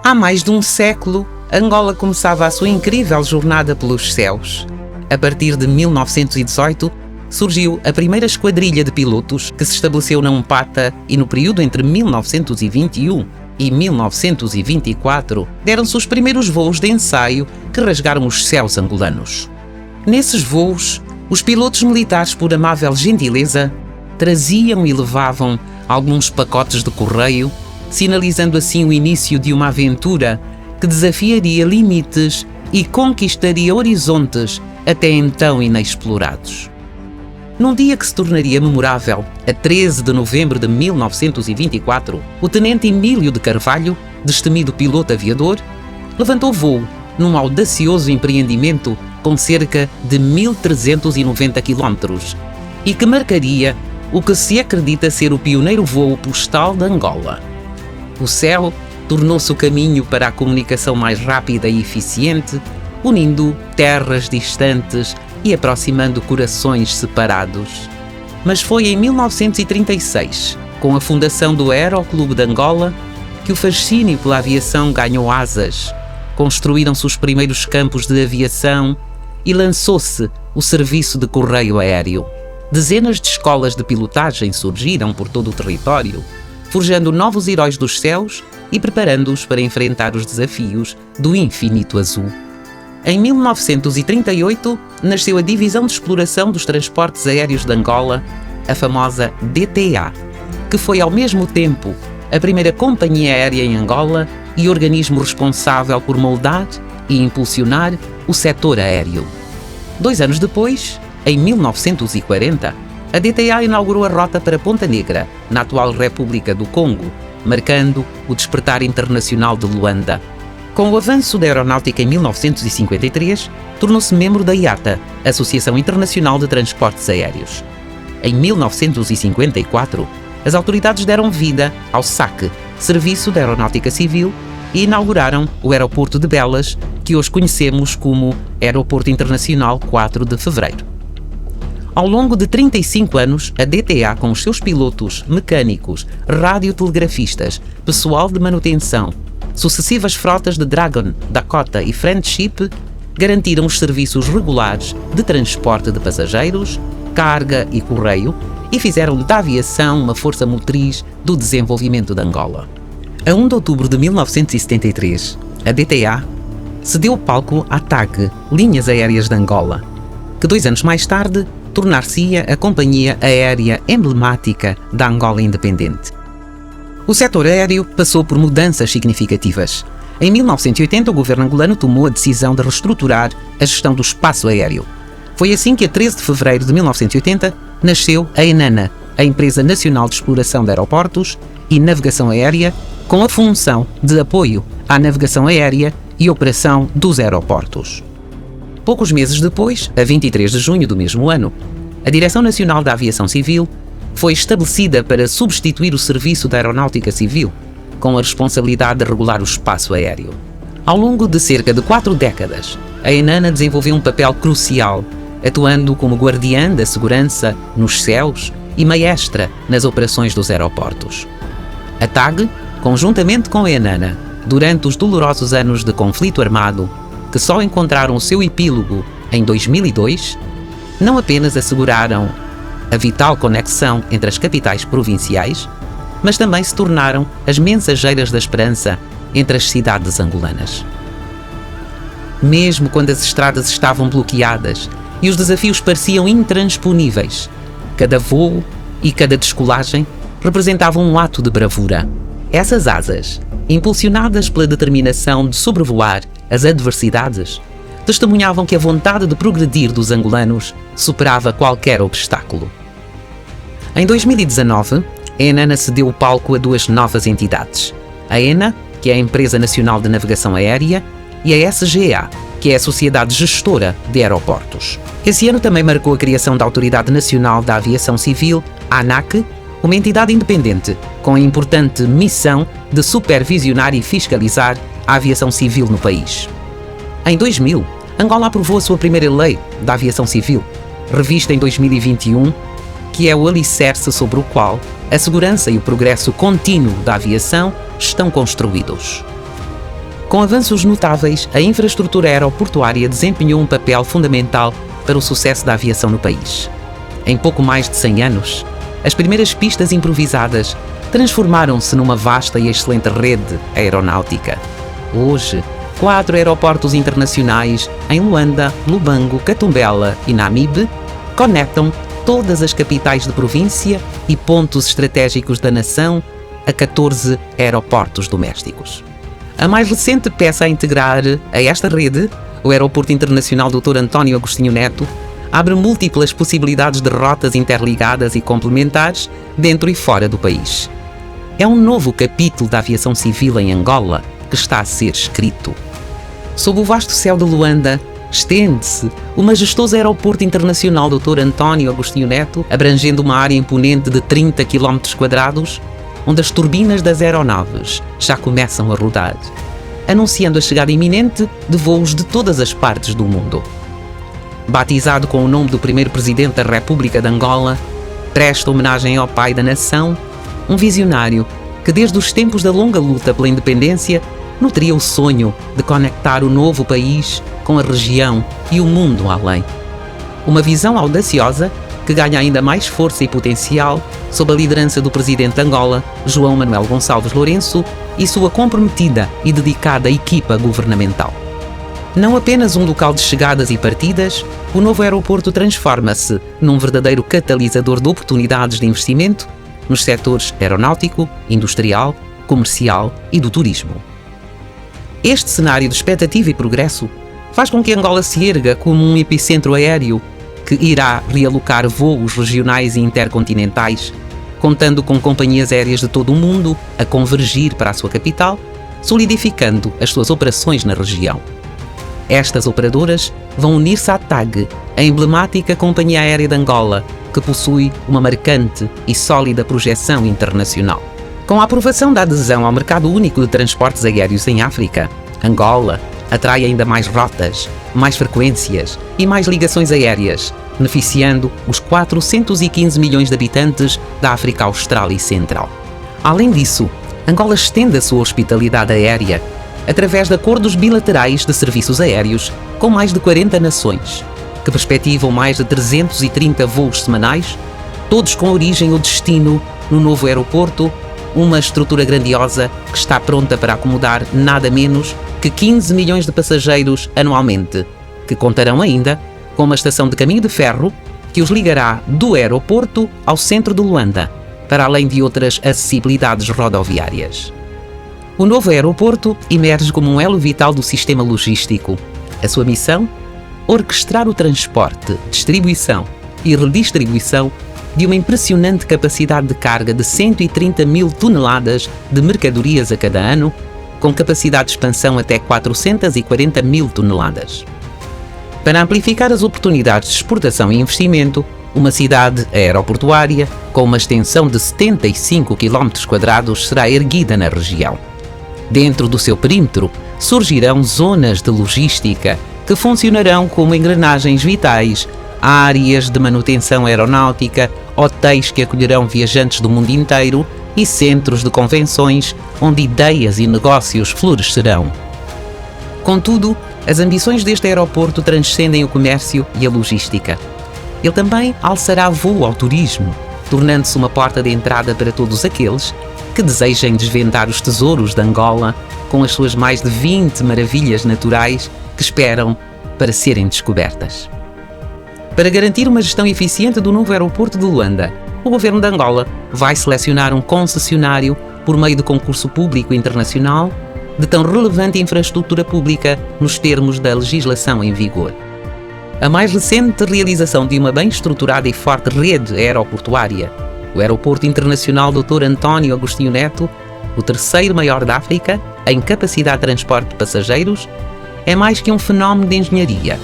Há mais de um século, Angola começava a sua incrível jornada pelos céus. A partir de 1918, surgiu a primeira esquadrilha de pilotos que se estabeleceu na Umpata e no período entre 1921 e 1924 deram-se os primeiros voos de ensaio que rasgaram os céus angolanos. Nesses voos, os pilotos militares, por amável gentileza, traziam e levavam alguns pacotes de correio, sinalizando assim o início de uma aventura que desafiaria limites e conquistaria horizontes até então inexplorados. Num dia que se tornaria memorável, a 13 de novembro de 1924, o tenente Emílio de Carvalho, destemido piloto aviador, levantou voo num audacioso empreendimento com cerca de 1.390 km e que marcaria o que se acredita ser o pioneiro voo postal de Angola. O céu tornou-se o caminho para a comunicação mais rápida e eficiente, unindo terras distantes e aproximando corações separados. Mas foi em 1936, com a fundação do Aeroclube de Angola, que o fascínio pela aviação ganhou asas. Construíram-se os primeiros campos de aviação e lançou-se o serviço de correio aéreo. Dezenas de escolas de pilotagem surgiram por todo o território, forjando novos heróis dos céus e preparando-os para enfrentar os desafios do infinito azul. Em 1938, nasceu a Divisão de Exploração dos Transportes Aéreos de Angola, a famosa DTA, que foi ao mesmo tempo a primeira companhia aérea em Angola e organismo responsável por moldar e impulsionar o setor aéreo. 2 anos depois, em 1940, a DTA inaugurou a rota para Ponta Negra, na atual República do Congo, marcando o despertar internacional de Luanda. Com o avanço da aeronáutica em 1953, tornou-se membro da IATA, Associação Internacional de Transportes Aéreos. Em 1954, as autoridades deram vida ao SAC, Serviço da Aeronáutica Civil, e inauguraram o aeroporto de Belas, que hoje conhecemos como Aeroporto Internacional 4 de Fevereiro. Ao longo de 35 anos, a DTA, com os seus pilotos, mecânicos, radiotelegrafistas, pessoal de manutenção, sucessivas frotas de Dragon, Dakota e Friendship, garantiram os serviços regulares de transporte de passageiros, carga e correio e fizeram da aviação uma força motriz do desenvolvimento de Angola. A 1 de outubro de 1973, a DTA cedeu o palco à TAG, Linhas Aéreas de Angola, que 2 anos mais tarde tornar-se-ia a companhia aérea emblemática da Angola independente. O setor aéreo passou por mudanças significativas. Em 1980, o governo angolano tomou a decisão de reestruturar a gestão do espaço aéreo. Foi assim que, a 13 de fevereiro de 1980, nasceu a ENANA, a Empresa Nacional de Exploração de Aeroportos e Navegação Aérea, com a função de apoio à navegação aérea e operação dos aeroportos. Poucos meses depois, a 23 de junho do mesmo ano, a Direção Nacional da Aviação Civil foi estabelecida para substituir o Serviço da Aeronáutica Civil, com a responsabilidade de regular o espaço aéreo. Ao longo de cerca de 4 décadas, a ENANA desenvolveu um papel crucial, atuando como guardiã da segurança nos céus e maestra nas operações dos aeroportos. A TAG, conjuntamente com a ENANA, durante os dolorosos anos de conflito armado, que só encontraram o seu epílogo em 2002, não apenas asseguraram a vital conexão entre as capitais provinciais, mas também se tornaram as mensageiras da esperança entre as cidades angolanas. Mesmo quando as estradas estavam bloqueadas e os desafios pareciam intransponíveis, cada voo e cada descolagem representavam um ato de bravura. Essas asas, impulsionadas pela determinação de sobrevoar as adversidades, testemunhavam que a vontade de progredir dos angolanos superava qualquer obstáculo. Em 2019, a ENANA cedeu o palco a 2 novas entidades: a ENA, que é a Empresa Nacional de Navegação Aérea, e a SGA, que é a Sociedade Gestora de Aeroportos. Esse ano também marcou a criação da Autoridade Nacional da Aviação Civil, a ANAC, uma entidade independente com a importante missão de supervisionar e fiscalizar a aviação civil no país. Em 2000, Angola aprovou a sua primeira lei da aviação civil, revista em 2021, que é o alicerce sobre o qual a segurança e o progresso contínuo da aviação estão construídos. Com avanços notáveis, a infraestrutura aeroportuária desempenhou um papel fundamental para o sucesso da aviação no país. Em pouco mais de 100 anos, as primeiras pistas improvisadas transformaram-se numa vasta e excelente rede aeronáutica. Hoje, 4 aeroportos internacionais em Luanda, Lubango, Katumbela e Namibe conectam todas as capitais de província e pontos estratégicos da nação a 14 aeroportos domésticos. A mais recente peça a integrar a esta rede, o Aeroporto Internacional Dr. António Agostinho Neto, abre múltiplas possibilidades de rotas interligadas e complementares dentro e fora do país. É um novo capítulo da aviação civil em Angola que está a ser escrito. Sob o vasto céu de Luanda, estende-se o majestoso Aeroporto Internacional Dr. António Agostinho Neto, abrangendo uma área imponente de 30 km², onde as turbinas das aeronaves já começam a rodar, anunciando a chegada iminente de voos de todas as partes do mundo. Batizado com o nome do primeiro presidente da República de Angola, presta homenagem ao pai da nação, um visionário que desde os tempos da longa luta pela independência nutria o sonho de conectar o novo país com a região e o mundo além. Uma visão audaciosa que ganha ainda mais força e potencial sob a liderança do presidente de Angola, João Manuel Gonçalves Lourenço, e sua comprometida e dedicada equipa governamental. Não apenas um local de chegadas e partidas, o novo aeroporto transforma-se num verdadeiro catalisador de oportunidades de investimento nos setores aeronáutico, industrial, comercial e do turismo. Este cenário de expectativa e progresso faz com que Angola se erga como um epicentro aéreo que irá realocar voos regionais e intercontinentais, contando com companhias aéreas de todo o mundo a convergir para a sua capital, solidificando as suas operações na região. Estas operadoras vão unir-se à TAG, a emblemática companhia aérea de Angola, que possui uma marcante e sólida projeção internacional. Com a aprovação da adesão ao mercado único de transportes aéreos em África, Angola atrai ainda mais rotas, mais frequências e mais ligações aéreas, beneficiando os 415 milhões de habitantes da África Austral e Central. Além disso, Angola estende a sua hospitalidade aérea através de acordos bilaterais de serviços aéreos com mais de 40 nações, que perspectivam mais de 330 voos semanais, todos com origem ou destino no novo aeroporto, uma estrutura grandiosa que está pronta para acomodar nada menos que 15 milhões de passageiros anualmente, que contarão ainda com uma estação de caminho de ferro que os ligará do aeroporto ao centro de Luanda, para além de outras acessibilidades rodoviárias. O novo aeroporto emerge como um elo vital do sistema logístico. A sua missão? Orquestrar o transporte, distribuição e redistribuição de uma impressionante capacidade de carga de 130 mil toneladas de mercadorias a cada ano, com capacidade de expansão até 440 mil toneladas. Para amplificar as oportunidades de exportação e investimento, uma cidade aeroportuária com uma extensão de 75 km² será erguida na região. Dentro do seu perímetro surgirão zonas de logística que funcionarão como engrenagens vitais, áreas de manutenção aeronáutica, hotéis que acolherão viajantes do mundo inteiro e centros de convenções onde ideias e negócios florescerão. Contudo, as ambições deste aeroporto transcendem o comércio e a logística. Ele também alçará voo ao turismo, tornando-se uma porta de entrada para todos aqueles que desejem desvendar os tesouros de Angola com as suas mais de 20 maravilhas naturais que esperam para serem descobertas. Para garantir uma gestão eficiente do novo aeroporto de Luanda, o governo de Angola vai selecionar um concessionário por meio de concurso público internacional de tão relevante infraestrutura pública nos termos da legislação em vigor. A mais recente realização de uma bem estruturada e forte rede aeroportuária, o Aeroporto Internacional Dr. António Agostinho Neto, o terceiro maior da África em capacidade de transporte de passageiros, é mais que um fenómeno de engenharia.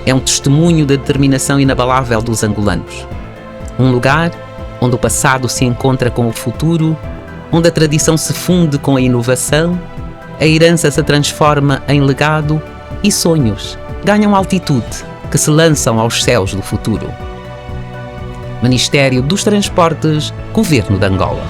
É um testemunho da determinação inabalável dos angolanos. Um lugar onde o passado se encontra com o futuro, onde a tradição se funde com a inovação, a herança se transforma em legado e sonhos ganham altitude que se lançam aos céus do futuro. Ministério dos Transportes, Governo de Angola.